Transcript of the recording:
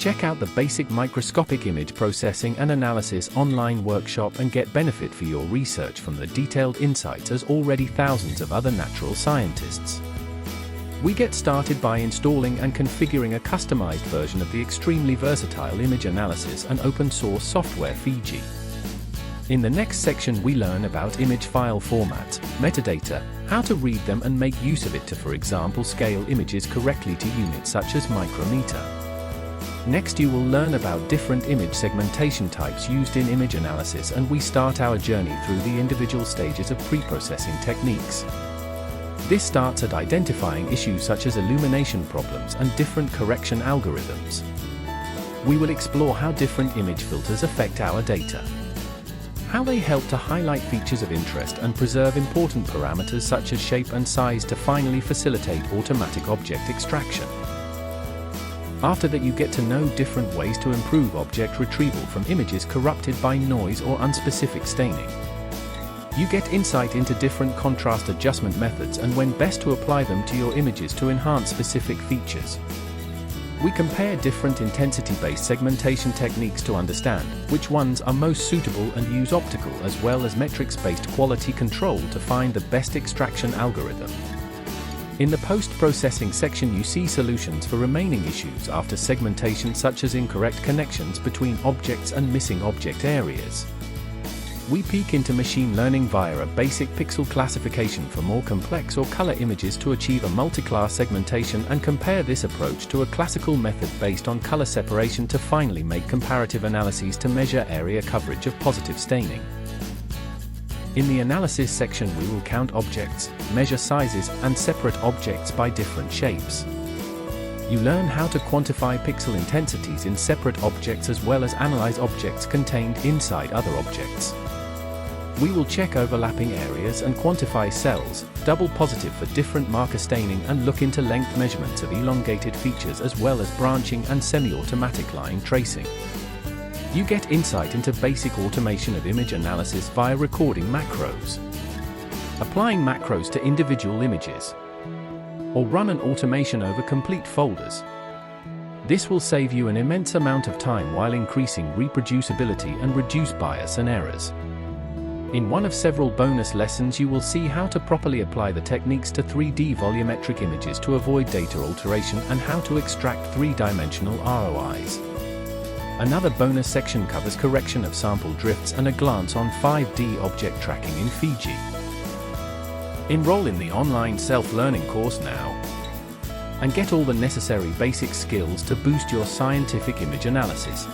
Check out the basic microscopic image processing and analysis online workshop and get benefit for your research from the detailed insights as already thousands of other natural scientists. We get started by installing and configuring a customized version of the extremely versatile image analysis and open source software Fiji. In the next section we learn about image file formats, metadata, how to read them and make use of it to, for example, scale images correctly to units such as micrometer. Next you will learn about different image segmentation types used in image analysis, and we start our journey through the individual stages of pre-processing techniques. This starts at identifying issues such as illumination problems and different correction algorithms. We will explore how different image filters affect our data, how they help to highlight features of interest and preserve important parameters such as shape and size to finally facilitate automatic object extraction. After that you get to know different ways to improve object retrieval from images corrupted by noise or unspecific staining. You get insight into different contrast adjustment methods and when best to apply them to your images to enhance specific features. We compare different intensity-based segmentation techniques to understand which ones are most suitable and use optical as well as metrics-based quality control to find the best extraction algorithm. In the post-processing section you see solutions for remaining issues after segmentation, such as incorrect connections between objects and missing object areas. We peek into machine learning via a basic pixel classification for more complex or color images to achieve a multi-class segmentation and compare this approach to a classical method based on color separation to finally make comparative analyses to measure area coverage of positive staining. In the analysis section we will count objects, measure sizes, and separate objects by different shapes. You learn how to quantify pixel intensities in separate objects as well as analyze objects contained inside other objects. We will check overlapping areas and quantify cells, double positive for different marker staining, and look into length measurements of elongated features as well as branching and semi-automatic line tracing. You get insight into basic automation of image analysis via recording macros, applying macros to individual images, or run an automation over complete folders. This will save you an immense amount of time while increasing reproducibility and reduce bias and errors. In one of several bonus lessons you will see how to properly apply the techniques to 3D volumetric images to avoid data alteration and how to extract three-dimensional ROIs. Another bonus section covers correction of sample drifts and a glance on 5D object tracking in Fiji. Enroll in the online self-learning course now and get all the necessary basic skills to boost your scientific image analysis.